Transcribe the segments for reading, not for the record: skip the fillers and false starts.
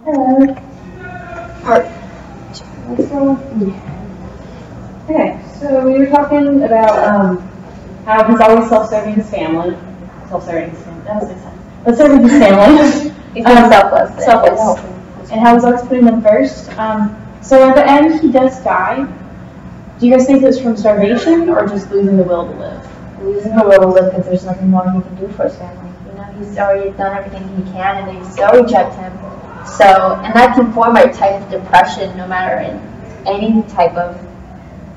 Hello. Part Okay, so we were talking about how he's always self-serving his family. That was exciting. But serving his family. He's selfless. And how he's always putting them first. So at the end, he does die. Do you guys think it's from starvation or just losing the will to live? Losing the will to live because there's nothing more he can do for his family. You know, he's already done everything he can, and they still reject him. So, and that can form a type of depression, no matter in any type of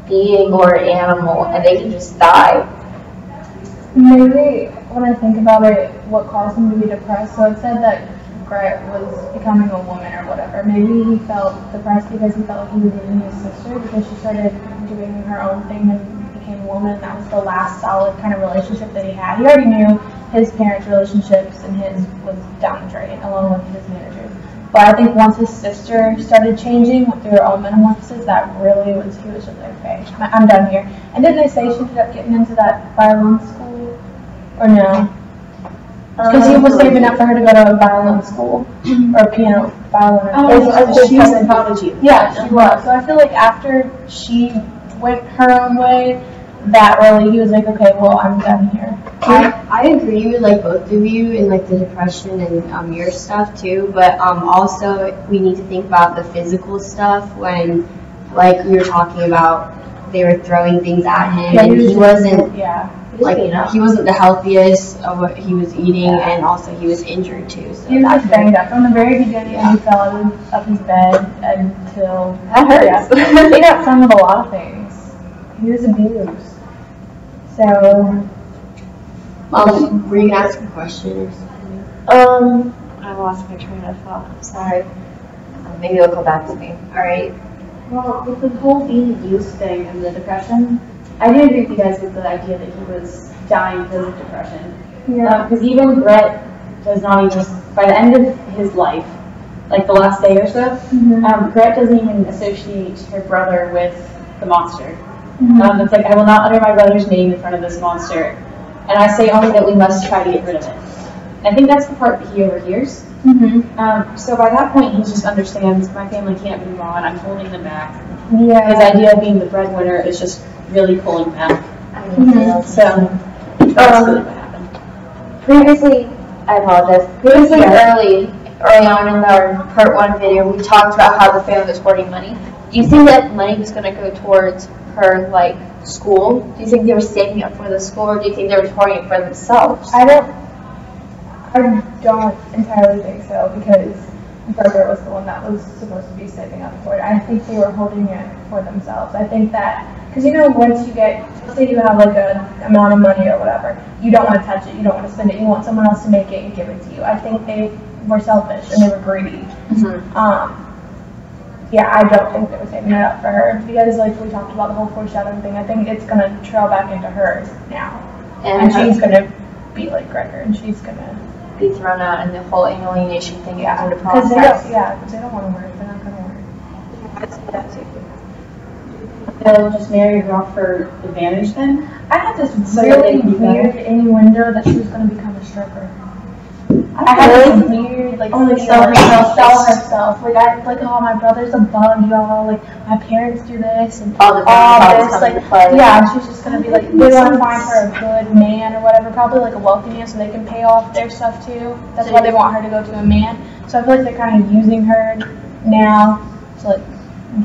being or animal, and they can just die. Maybe when I think about it, what caused him to be depressed, so it said that Gret was becoming a woman or whatever. Maybe he felt depressed because he felt like he was losing his sister because she started doing her own thing and became a woman. That was the last solid kind of relationship that he had. He already knew his parents' relationships and his was down the drain along with his managers. But I think once his sister started changing through her own metamorphosis, that really was, he was just like, okay, I'm done here. And didn't they say she ended up getting into that violin school? Or no? Because he was saving up for her to go to a violin school, or piano, violin. She was in prodigy. Yeah, she was. So I feel like after she went her own way, that really, he was like, okay, well, I'm done here. I agree with like both of you in like the depression and your stuff too, but also we need to think about the physical stuff when like we were talking about they were throwing things at him and he wasn't he wasn't the healthiest of what he was eating and also he was injured too. So he was just banged up from the very beginning and he fell out of his bed until that hurts. Yeah. He got some of a lot of things. He was abused. So were you gonna ask a question or something? I lost my train of thought. I'm sorry. Maybe it'll come back to me. All right. Well, with the whole being abused thing and the depression, I do agree with you guys with the idea that he was dying because of depression. Yeah. Because even Gret does not even, by the end of his life, like the last day or so, Gret doesn't even associate her brother with the monster. It's like, I will not utter my brother's name in front of this monster, and I say only that we must try to get rid of it. And I think that's the part that he overhears. So by that point, he just understands my family can't move on. I'm holding them back. Yeah. His idea of being the breadwinner is just really pulling back. So that's really what happened. Previously, I apologize. Previously, early on in our part 1 video, we talked about how the family was hoarding money. Do you think that money was going to go towards her, like, school? Do you think they were saving up for the school, or do you think they were hoarding it for themselves? I don't entirely think so, because Berger was the one that was supposed to be saving up for it. I think they were holding it for themselves. I think that, because you know, once you get, say you have like an amount of money or whatever, you don't want to touch it, you don't want to spend it, you want someone else to make it and give it to you. I think they were selfish and they were greedy. Yeah, I don't think they were saving it up for her, because like we talked about the whole foreshadowing thing, I think it's going to trail back into her now. And she's going to be like Gregor, and she's going to be thrown out, and the whole alienation thing is going to process. Because they don't want to work, they're not going to work. I see that too. They'll just marry her off for advantage then? I had this really weird innuendo that she was going to become a stripper. I had this weird, like, sell herself. Like, oh, my brother's a bug, y'all. Like, my parents do this and all this. Like, yeah, and she's just gonna be like, they want to find her a good man or whatever, probably like a wealthy man, so they can pay off their stuff too. That's why they want her to go to a man. So I feel like they're kind of using her now to like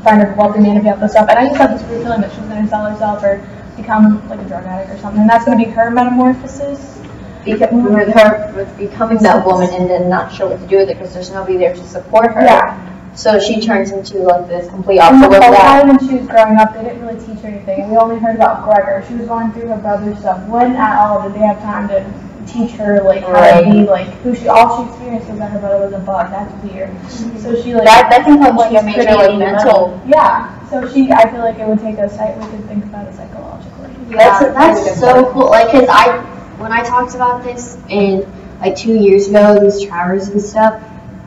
find a wealthy man to pay off the stuff. And I just had this weird feeling that she was gonna sell herself or become like a drug addict or something. And that's gonna be her metamorphosis. With her becoming that woman and then not sure what to do with it because there's nobody there to support her. Yeah. So she turns into like this complete opposite of that. The whole that. time when she was growing up, they didn't really teach her anything. We only heard about Gregor. She was going through her brother's stuff. When at all did they have time to teach her like how to be like who she? All she experienced was that her brother was a bug. That's weird. So she like that can help like a major like mental. Yeah. So I feel like it would take a site we could think about it psychologically. Yeah, that's so cool. Like, cause when I talked about this in like 2 years ago, these Travers and stuff,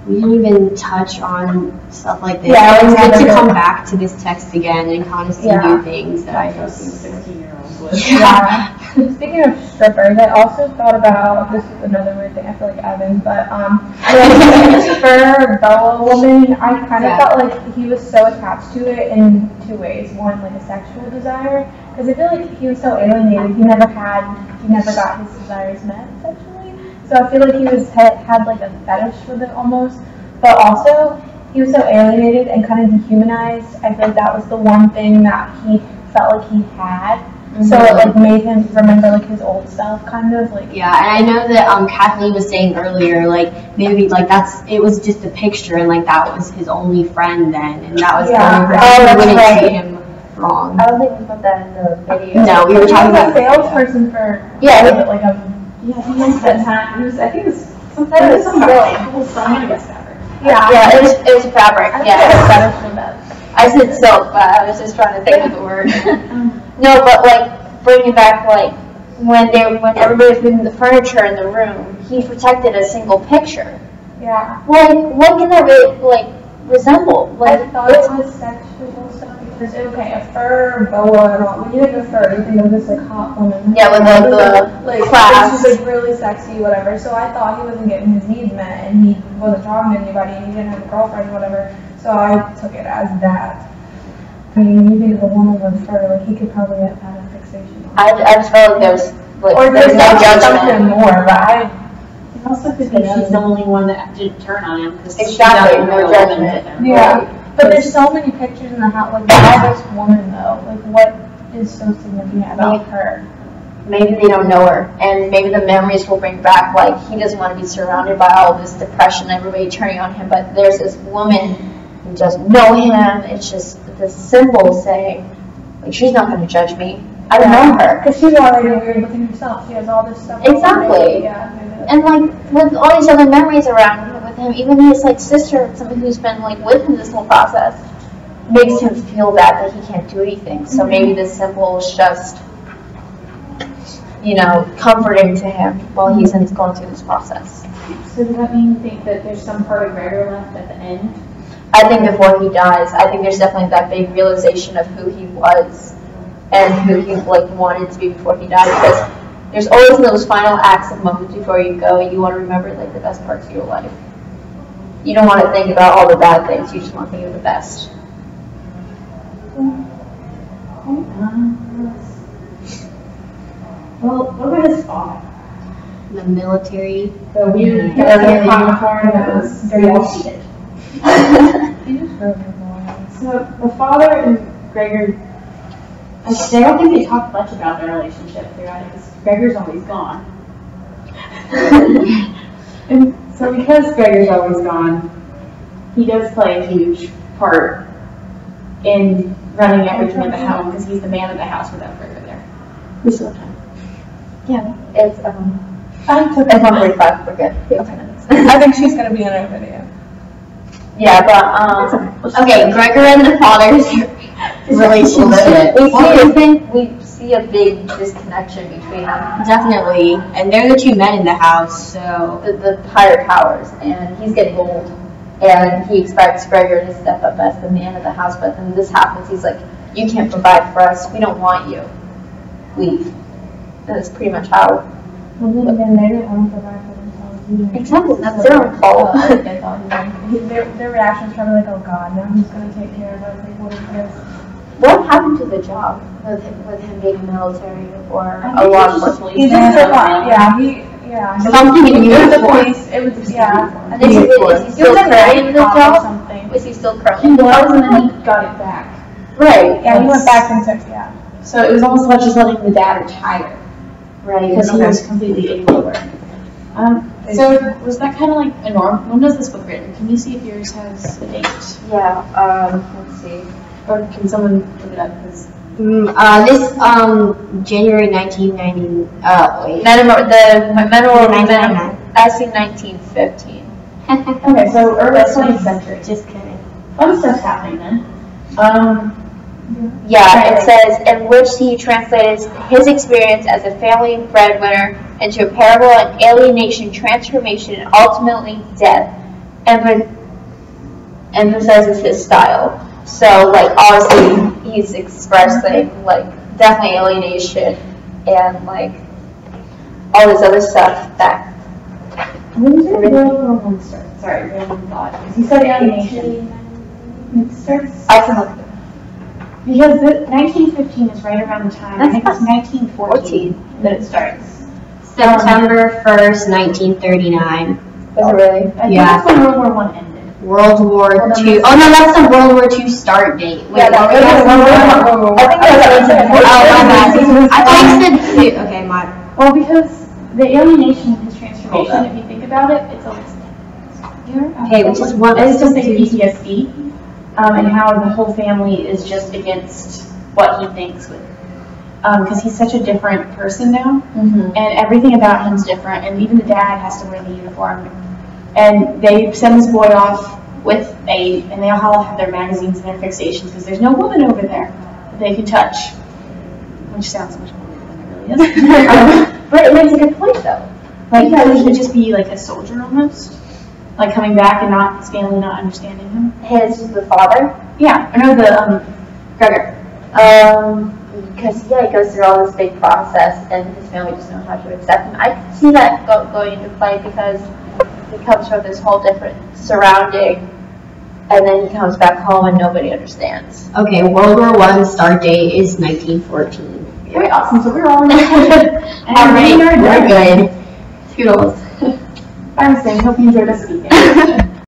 we didn't even touch on stuff like this. Yeah, so it's good to come back to this text again and kind of see new things that I know. 16-year-olds would. Yeah. Speaking of strippers, I also thought about, this is another weird thing, I feel like Evan, but I prefer for Bella woman, I kind of felt like he was so attached to it in two ways. One, like a sexual desire, because I feel like he was so alienated. He never got his desires met sexually. So I feel like he had like a fetish with it almost. But also, he was so alienated and kind of dehumanized. I feel like that was the one thing that he felt like he had. Mm-hmm. So it like made him remember like his old self, kind of like. Yeah, and I know that Kathleen was saying earlier, like maybe like it was just a picture, and like that was his only friend then, and that was the only person who wouldn't treat him wrong. I don't think we put that in the video. No, we were talking about a salesperson for he spent time. He was, I think it was some kind of fabric. Yeah, it was fabric. Yeah. I said silk, but I was just trying to think of the word. No, but like bringing back like when everybody was moving the furniture in the room, he protected a single picture. Yeah. Like what can that resemble? Like I thought it was sexual stuff because a fur, boa, and all. When you think of fur, you think of this like hot woman. Yeah, with the class. She's like really sexy, whatever. So I thought he wasn't getting his needs met, and he wasn't talking to anybody, and he didn't have a girlfriend, whatever. So I took it as that. I mean, you think of a woman with fur, like he could probably have had a fixation on it. I just felt like there's no judgment. More, but I also could be she's the only one that didn't turn on him because exactly no judgment. Yeah, but there's so many pictures in the house. Like why this woman though? Like what is so significant about her? Maybe they don't know her, and maybe the memories will bring back. Like he doesn't want to be surrounded by all this depression, everybody turning on him. But there's this woman who doesn't know him. It's just the symbol saying, like she's not going to judge me. I don't know her because she's already weird within herself. She has all this stuff. Exactly. Yeah. And like with all these other memories around with him, even his like sister, somebody who's been like with him this whole process, makes him feel bad that he can't do anything. So maybe this symbol is just, comforting to him while he's going through this process. So does that mean you think that there's some part of Gregor left at the end? I think before he dies, I think there's definitely that big realization of who he was and who he wanted to be before he died. Because there's always those final acts of moments before you go, you want to remember the best parts of your life. You don't want to think about all the bad things. You just want to think of the best. Well, what about his father? The military. The weird uniform that was very outdated. So the father and Gregor, I don't think they talk much about their relationship throughout it because Gregor's always gone. And so because Gregor's always gone, he does play a huge part in running everything in the home because he's the man of the house without Gregor there. We still have time. Yeah, it's 1:45. We're good. I think she's gonna be in our video. Yeah, but okay, Gregor and the father's relationship. We see a big disconnection between them. Definitely, and they're the two men in the house, so the higher powers, and he's getting old, and he expects Gregor to step up as the man of the house. But then this happens. He's like, "You can't provide for us. We don't want you. Leave." And that's pretty much how. Well, then again, they didn't want to provide for themselves either. Exactly, that's their own fault. Their reaction was probably like, "Oh God, now who's going to take care of us? Like, what is this?" What happened to the job with him being military or a law enforcement? He just something in uniform. It was yeah. And is he still currently in the job? Is he still currently in the job? And then he got it back. Right. Yeah, he went back and took So it was almost like just letting the dad retire. Right. Because he was completely able to work. So was that kind of like a norm? When was this book written? Can you see if yours has a date? Yeah. Let's see. Or can someone look it up? this January 1990. I see 1915. Okay, so early 20th century. Just kidding. Fun stuff's happening then. Yeah, it says, in which he translates his experience as a family breadwinner into a parable of alienation, transformation, and ultimately death, emphasizes his style. So, obviously, he's expressing, definitely alienation and, all this other stuff that When did World War One start? Sorry, random thought. Because you said alienation. It starts. I can look at it. Because 1915 is right around the time. I think it's 1914 that it starts. September 1st, 1939. Is it really? I think Yeah. that's when World War One ended. World War II. Oh no, that's the World War II start date. Wait, Yeah, what that was was that? World War I. I think that was 1814. Oh my bad. I thought you said two. Okay, my. Well, because the alienation of his transformation, if you think about it, it's always Okay, which is what? It's just like PTSD, and how the whole family is just against what he thinks with, because he's such a different person now, and everything about him's different, and even the dad has to wear the uniform, and they send this boy off with and they all have their magazines and their fixations because there's no woman over there that they can touch, which sounds much more weird than it really is. But it makes a good point though. Like, could he just be like a soldier almost? Like coming back and his family not understanding him? The father? Yeah, I know Gregor. Because he goes through all this big process and his family just knows how to accept him. I can see that going into play because he comes from this whole different surrounding and then he comes back home and nobody understands. Okay, World War I start date is 1914. Very awesome, so we're all in it. Alright, we're good. Toodles. I was saying, hope you enjoyed us speaking.